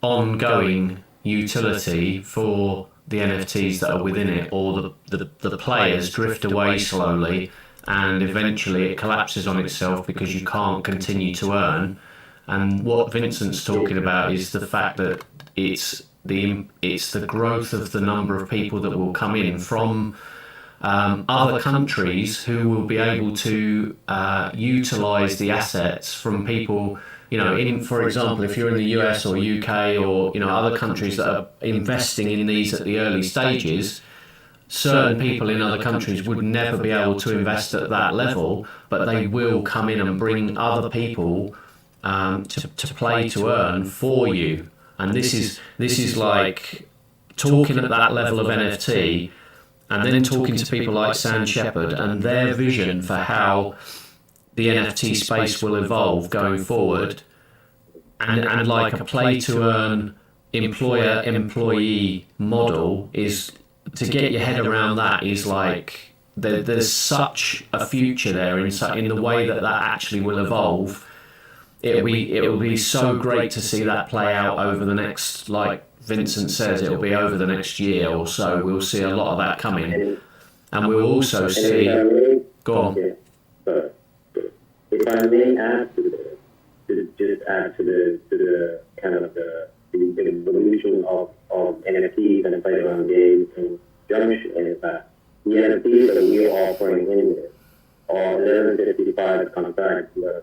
ongoing utility for the NFTs that are within it, or the players drift away slowly and eventually it collapses on itself because you can't continue to earn. And what Vincent's talking about is the fact that it's the growth of the number of people that will come in from other countries who will be able to utilise the assets from people, for example, if you're in the US or UK or, other countries that are investing in these at the early stages, certain people in other countries would never be able to invest at that level, but they will come in and bring other people to play to earn for you. And this is like talking at that level of NFT, and then talking to people like Sand Shepherd and their vision for how the NFT space will evolve going forward, and like a play-to-earn employer-employee model is, to get your head around that is like, there's such a future there in the way that actually will evolve. It will be so great to see that play out over the next, like Vincent says, it'll be over the next year or so. We'll see a lot of that coming, and we'll also see. Go on. Okay. But if I may add to this, to just add to the kind of the evolution of NFTs and play-around games in junction, is that the NFTs that we are offering in this are 1155 contracts, the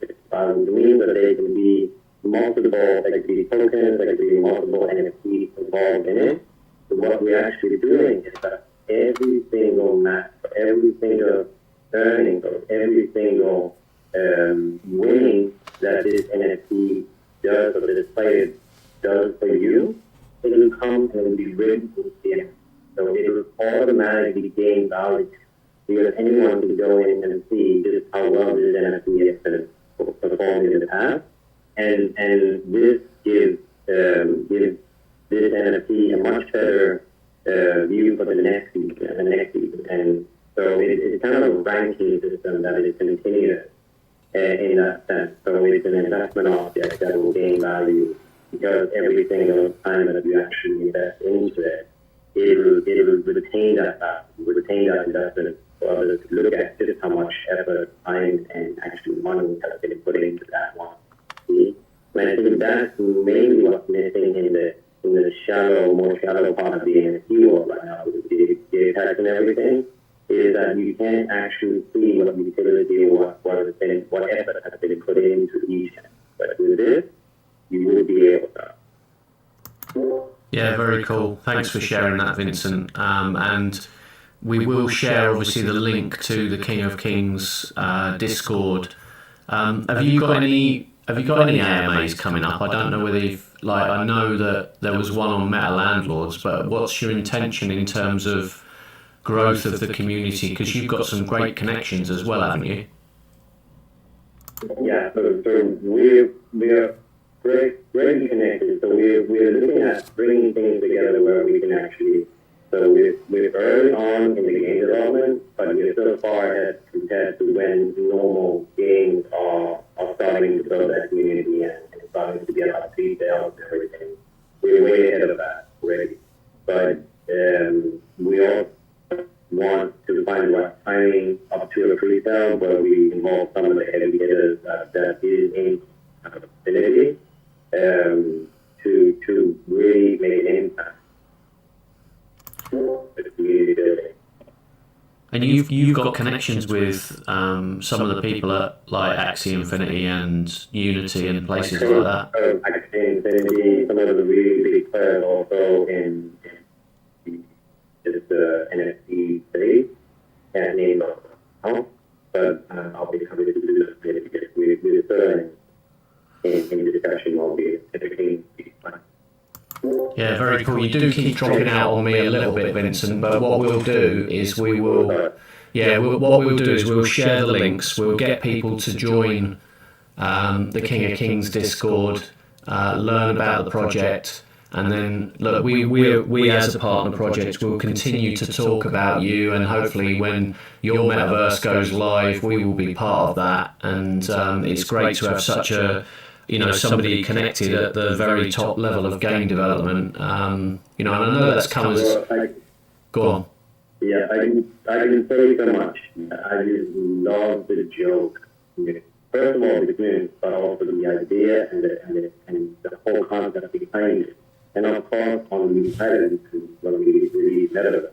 55 means that they can be multiple, they could be tokens, they could be multiple NFTs involved in it. So what we're actually doing is that every single match, every single earning, or every single winning that this NFT does, or this player does for you, it will come and it will be written into the NFT. So it will automatically gain value, because anyone can go in and see just how well this NFT has been performed in the past. And this gives this NFT a much better view for the next season and the next season. And so it's kind of a ranking system that is continuous in that sense. So it's an investment object that will gain value, because every single time that you actually invest into it, it will retain that value, retain that investment for others to look at just how much effort, time, and actually money has been put into that one. See? And I think that's mainly what's missing in the more shallow part of the NFT world right now, with the attacks and everything, is that you can't actually see what utility or what effort has been put into each. But with this, you will be able to. Yeah, very cool. Thanks for sharing that, Vincent. And we will share, obviously, the link to the King of Kings Discord. Have you got any AMAs coming up? I don't know whether I know that there was one on Meta Landlords, but what's your intention in terms of growth of the community? Because you've got some great connections as well, haven't you? Yeah, so we're greatly connected. So we're looking at bringing things together where we can actually. So we're early on in the game development, but we're so far ahead compared to when normal games are starting to build that community and starting to get out details and everything. We're way ahead of that already. But we all want to find the right timing up to a pre-sale where we involve some of the heavy hitters that is in the vicinity to really make an impact. And you've got connections with some of the people at like Axie Infinity and Unity and places like that. Axie Infinity, some of the really big players also in just the NFT space, can't name them. but I'll be happy to do that because we're still in discussion of the King plan. Yeah, very cool. You do keep dropping out on me a little bit, Vincent, but what we'll do is we'll share the links. We'll get people to join the King of Kings Discord, learn about the project, and then look, we as a partner project will continue to talk about you, and hopefully when your metaverse goes live, we will be part of that. And it's great to have such a somebody connected at the very top level of game development. And I know that's come as... Go on. Yeah, I can say so much. I just love the joke. First of all, the game, but also the idea and the whole concept behind it. And of course, on the island, when we release Metaverse,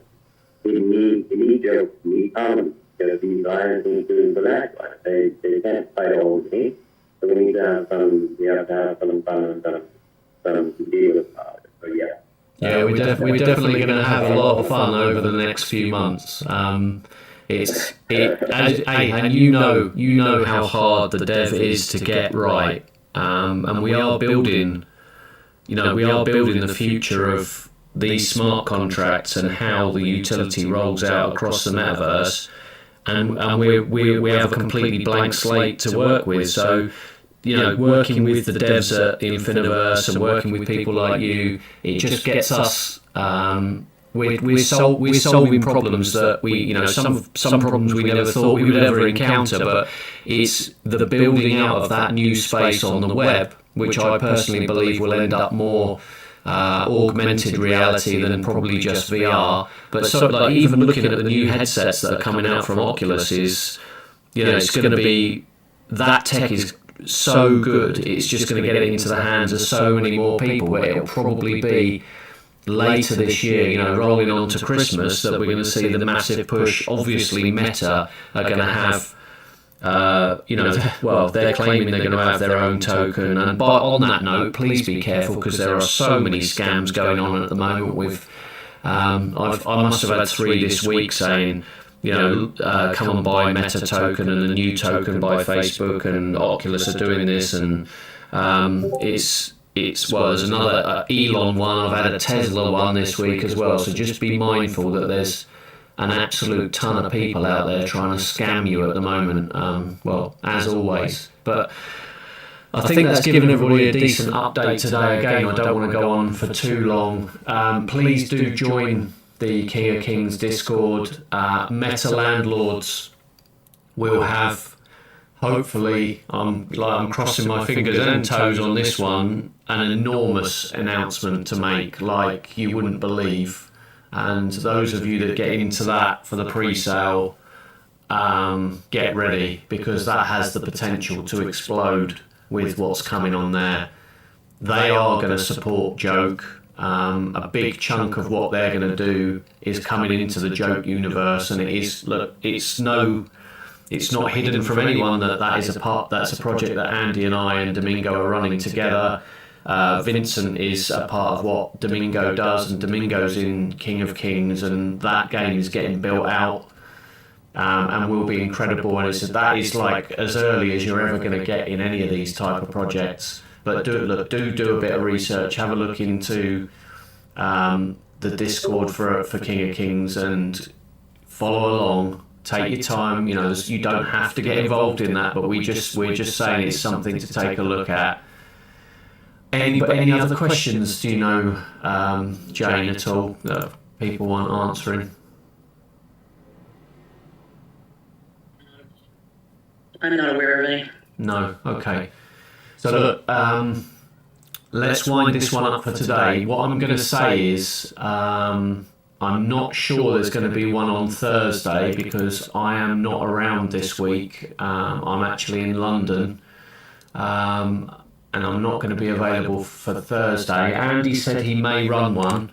we need jokes, we need comedy, because these lions need to relax. They can't fight all the game. So we need to have some fun and some deal about it. So yeah. Yeah, we're definitely going to have a lot of fun over the next few months. And you know how hard the dev is to get right, and we are building the future of these smart contracts and how the utility rolls out across the metaverse, and we have a completely blank slate to work with. So, working with the devs at Infiniverse and working with people like you, it just gets us. We're solving problems that some problems we never thought we would ever encounter, but it's the building out of that new space on the web, which I personally believe will end up more augmented reality than probably just VR. But even looking at the new headsets that are coming out from Oculus is, it's going to be, that tech is so good, it's just going to get it into the hands of so many more people, where it'll probably be later this year, rolling on to Christmas, that we're going to see the massive push. Obviously Meta are going to have they're claiming they're going to have their own token, but on that note, please be careful, because there are so many scams going on at the moment with I must have had 3 this week saying, come and buy Meta token and a new token by Facebook, and Oculus are doing this, and there's another Elon one. I've had a Tesla one this week as well. So just be mindful that there's an absolute ton of people out there trying to scam you at the moment. As always. But I think that's given everybody a decent update today. Again, I don't want to go on for too long. Please do join the King of Kings Discord. Meta Landlords will have, hopefully, I'm crossing my fingers and toes on this one, an enormous announcement to make, like you wouldn't believe. And those of you that get into that for the pre-sale, get ready, because that has the potential to explode with what's coming on there. They are going to support Joke. A big chunk of what they're going to do is coming into the Joke universe, and it's not hidden from anyone that's a project that Andy and I and Domingo are running together. Vincent is a part of what Domingo does, and Domingo's in King of Kings, and that game is getting built out and will be incredible. And that is like as early as you're ever going to get in any of these type of projects. But do a bit of research, have a look into the Discord for King of Kings, and follow along. Take your time. You don't have to get involved in that, but we're just saying it's something to take a look at. Any other questions? Do you know, Jane, at all that people want answering? I'm not aware of any. No. Okay. So look, let's wind this one up for today. What I'm going to say is, I'm not sure there's going to be one on Thursday, because I am not around this week. I'm actually in London, and I'm not going to be available for Thursday. Andy said he may run one.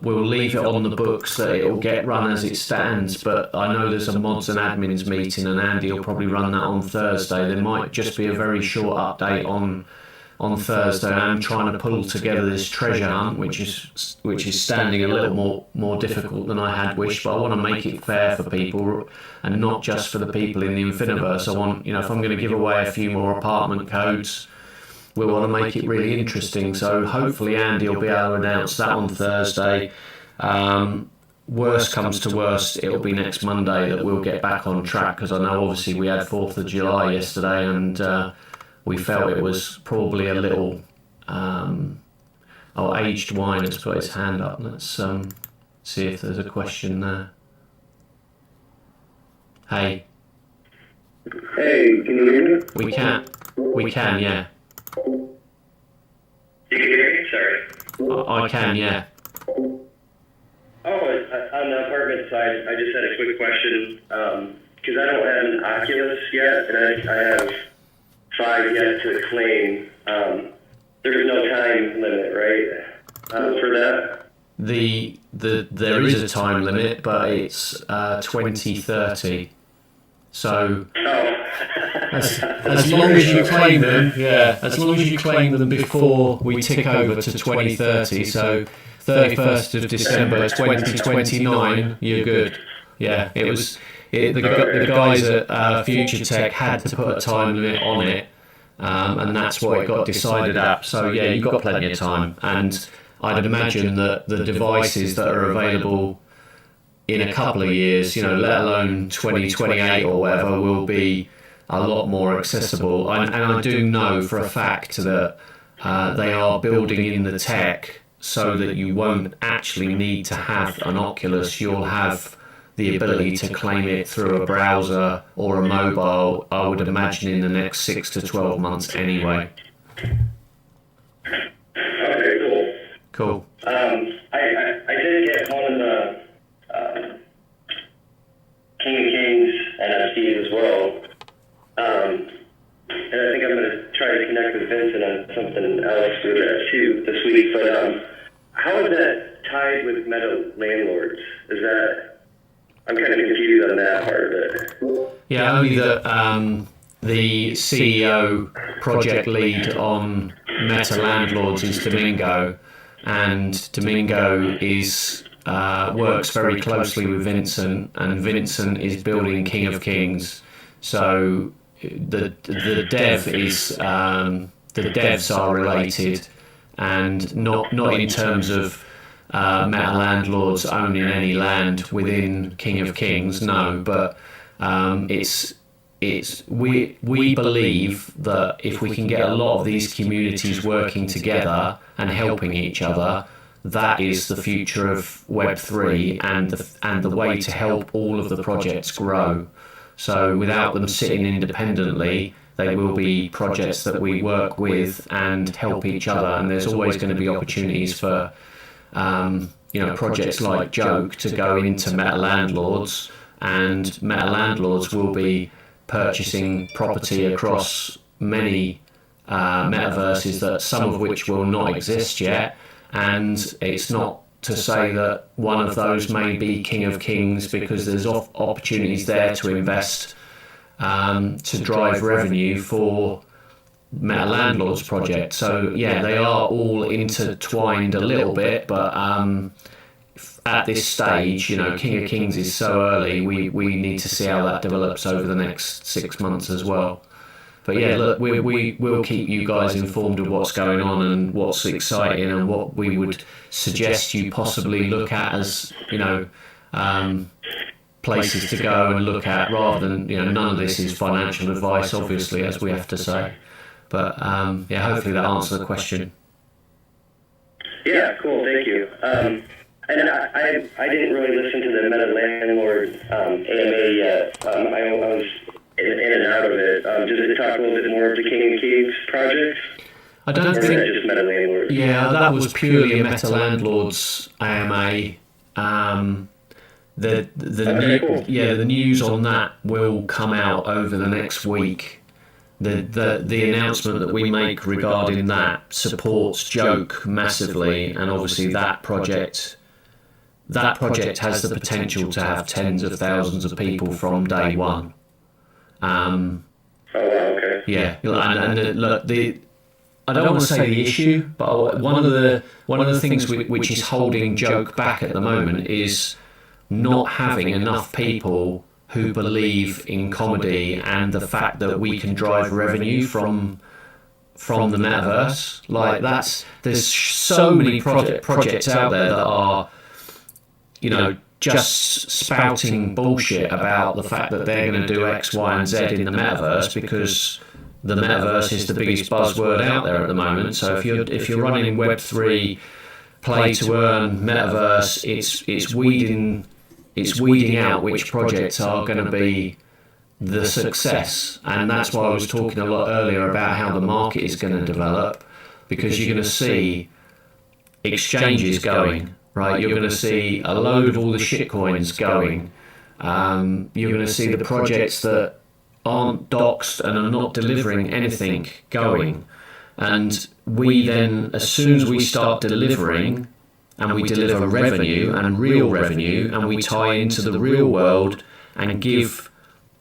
We'll leave it on the books that it will get run as it stands, but I know there's a mods and admins meeting, and Andy will probably run that on Thursday. There might just be a very short update on on Thursday. I'm trying to pull together this treasure hunt, which is standing a little more difficult than I had wished. But I want to make it fair for people, and not just for the people in the Infiniverse. I want, if I'm going to give away a few more apartment codes, we want to make it really interesting. So hopefully Andy will be able to announce that on Thursday. Worst comes to worst, it'll be next Monday that we'll get back on track, because I know obviously we had 4th of July yesterday, and we felt it was probably a little... Aged Wine has put his hand up. Let's see if there's a question there. Hey. Hey, can you hear me? We can, yeah. You can hear me? Sorry. I can, yeah. Oh, on the apartment side, I just had a quick question, because I don't have an Oculus yet, and I have 5 yet to claim. There's no time limit, right, for that? There is a time limit, but it's 2030. So as long as you claim them, as long as you claim them before we tick over to 2030, so 31st of December 2029, you're good. Yeah, the guys at Future Tech had to put a time limit on it, and that's what it got decided at. So yeah, you've got plenty of time, and I'd imagine that the devices that are available in a couple of years, let alone 2028 or whatever, will be a lot more accessible. And I do know for a fact that they are building in the tech so that you won't actually need to have an Oculus. You'll have the ability to claim it through a browser or a mobile, I would imagine, in the next 6 to 12 months anyway. Okay, cool. Cool. I did get one of the King of Kings NFTs as well. And I think I'm going to try to connect with Vincent on something else with that too this week. But how is that tied with Meta Landlords? Is that... I'm kind of confused on that part of it. Yeah, only that the CEO project lead on Meta Landlords is Domingo, and Domingo is works very closely with Vincent, and Vincent is building King of Kings. So the dev is the devs are related, and not in terms of Meta Landlords owning any land within King of Kings, no, but we believe that if we can get a lot of these communities working together and helping each other, that is the future of Web3 and the way to help all of the projects grow. So without them sitting independently, they will be projects that we work with and help each other, and there's always going to be opportunities for projects like Joke to go into Meta Landlords, and Meta Landlords will be purchasing property across many metaverses, that some of which will not exist yet, and it's not to say that one of those may be King of Kings, because there's opportunities there to invest to drive revenue for Meta Landlords project. So yeah, they are all intertwined a little bit, but at this stage, King of Kings is so early, we need to see how that develops over the next 6 months as well. But yeah, look, we will keep you guys informed of what's going on and what's exciting, and what we would suggest you possibly look at as places to go and look at, rather than none of this is financial advice, obviously, as we have to say. But hopefully that answers the question. Yeah, cool, thank you. And I didn't really listen to the Meta Landlord AMA yet. I was in and out of it. Does it talk a little bit more of the King of Kings project? I don't think. Or is that just Meta Landlord? Yeah, that was purely a Meta Landlords AMA. The news on that will come out over the next week. The announcement that we make regarding that supports Joke massively, and obviously that project has the potential to have tens of thousands of people from day one. Oh, wow, okay. Yeah, and look, I don't want to say the issue, but one of the things which is holding Joke back at the moment is not having enough people who believe in comedy and the fact that we can drive revenue from the metaverse. Like there's so many projects out there that are, you know, just spouting bullshit about the fact that they're going to do X, Y, and Z in the metaverse because the metaverse is the biggest buzzword out there at the moment. So if you're running Web3, play to earn, metaverse, it's weeding out which projects are going to be the success. And that's why I was talking a lot earlier about how the market is going to develop, because you're going to see exchanges going, right? You're going to see a load of all the shit coins going. You're going to see the projects that aren't doxed and are not delivering anything going. And we then, as soon as we start delivering, and we deliver revenue and real revenue, and we tie into the real world and give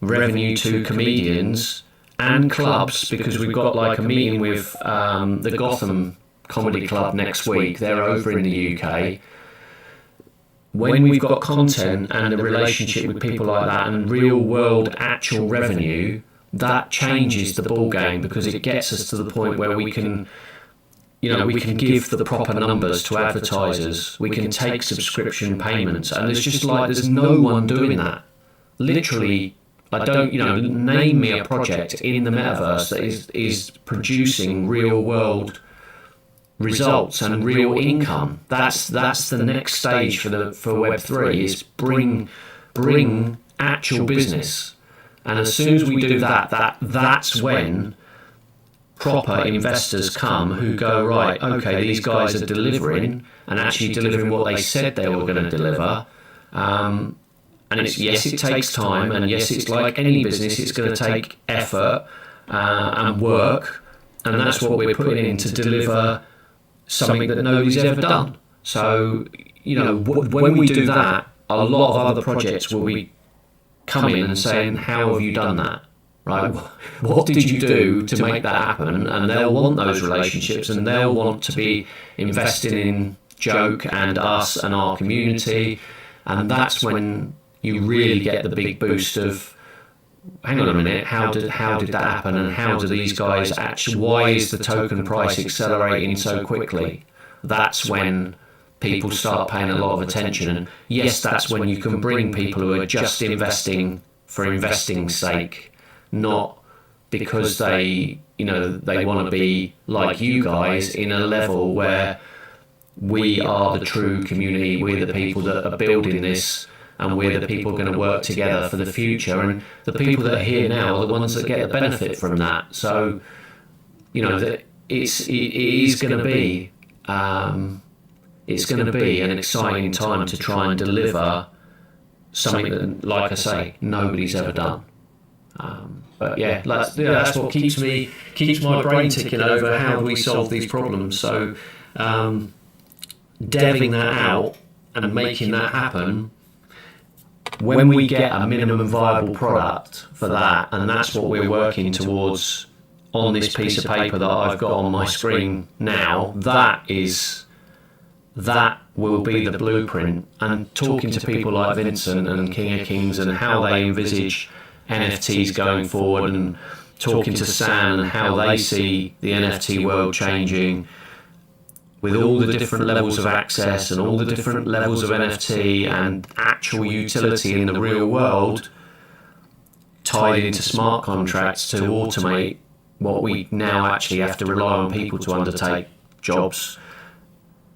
revenue to comedians and clubs, because we've got like a meeting with the Gotham Comedy Club next week. They're over in the UK. When we've got content and a relationship with people like that and real world actual revenue, that changes the ball game, because it gets us to the point where we can, you know, we can give the proper numbers to advertisers. We can take subscription payments, and there's no one doing that. Literally, I don't, you know, name me a project in the metaverse that is producing real world results and real income. That's the next stage for Web3, is bring actual business. And as soon as we do that's when proper investors come who go, right, okay, these guys are delivering and actually delivering what they said they were going to deliver. And yes, it takes time, and yes, it's like any business, it's going to take effort and work, and that's what we're putting in to deliver something that nobody's ever done. So, you know, when we do that, a lot of other projects will be coming and saying, how have you done that? Right? What did you do to make that happen? And they'll want those relationships, and they'll want to be investing in Joke and us and our community. And that's when you really get the big boost of, hang on a minute, how did that happen, and how do these guys actually, why is the token price accelerating so quickly? That's when people start paying a lot of attention. And yes, that's when you can bring people who are just investing for investing's sake, not because they want to be like you guys in a level where we are the true community, we're the people that are building this, and we're the people going to work together for the future, and the people that are here now are the ones that get the benefit from that. So, you know, it is going to be an exciting time to try and deliver something that, like I say, nobody's ever done. But yeah, that's what keeps my brain ticking over how do we solve these problems. So deving that out and making that happen, when we get a minimum viable product for that, and that's what we're working towards on this piece of paper that I've got on my screen now, that will be the blueprint. And talking to people like Vincent and King of Kings and how they envisage NFTs going forward, and talking to Sam and how they see the NFT world changing, with all the different levels of access and all the different levels of NFT and actual utility in the real world, tied into smart contracts to automate what we now actually have to rely on people to undertake jobs.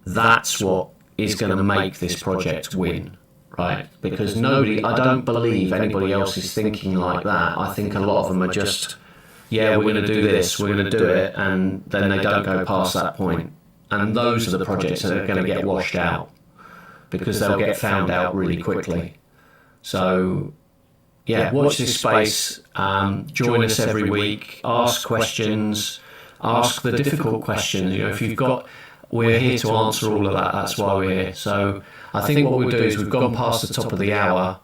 That's what is going to make this project win, right? Because I don't believe anybody else is thinking like that. I think a lot of them are just, yeah, we're going to do this, we're going to do it, and then they don't go past that point. And those are the projects that are going to get washed out, because they'll get found out really quickly. So, yeah, watch this space. Join us every week. Ask questions. Ask the difficult questions. You know, we're here to answer all of that. That's why we're here. So, I think what we'll do is we've gone past the top of the hour.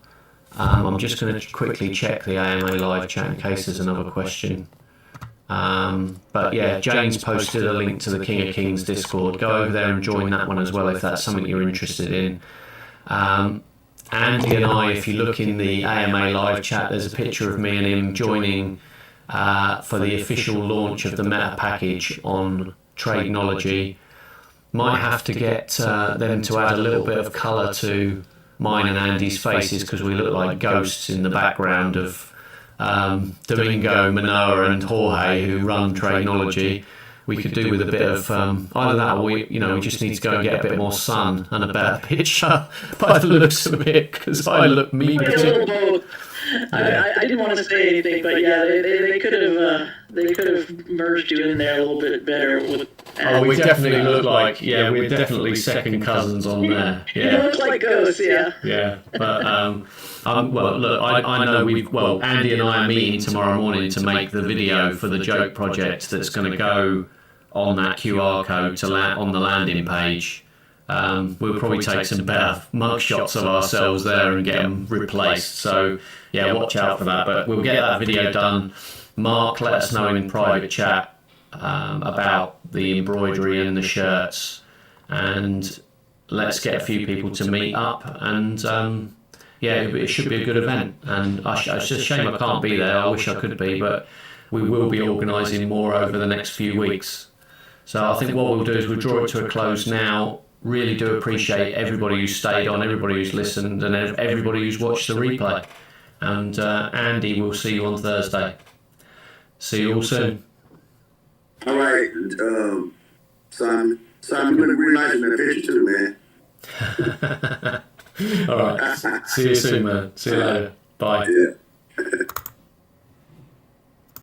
I'm just going to quickly check the AMA live chat in case there's another question. But yeah, James posted a link to the King of Kings Discord. Go over there and join that one as well if that's something you're interested in. Andy and I, if you look in the AMA live chat, there's a picture of me and him joining for the official launch of the meta package on Tradenology. Might have to get them to add a little bit of colour to mine and Andy's faces because we look like ghosts in the background of Domingo, Manoa and Jorge who run Tradenology. We could do with a bit of either that or we just need to go and get a bit more sun and a better picture by the looks of it because I look mean. I didn't want to say anything, but yeah, they could have merged you in there a little bit better with. Oh, we definitely look like we're definitely second cousins on there. Yeah, you look like ghosts, yeah. Yeah, but well, look, I know Andy and I are meeting tomorrow morning to make the video for the joke project that's going to go on that QR code to on the landing page. We'll probably take some better mug shots of ourselves there and get them replaced. So yeah, watch out for that. But we'll get that video done. Mark, let us know in private chat about the embroidery and the shirts, and let's get a few people to meet up. And it should be a good event. And it's just a shame I can't be there. I wish I could be, but we will be organising more over the next few weeks. So I think what we'll do is we'll draw it to a close now. Really do appreciate everybody who stayed on, everybody who's listened, and everybody who's watched the replay. And Andy, we'll see you on Thursday. See you all soon. All right, Simon, you look really nice in that picture too, man. All right. See you soon, man. See you later. Bye. Yeah.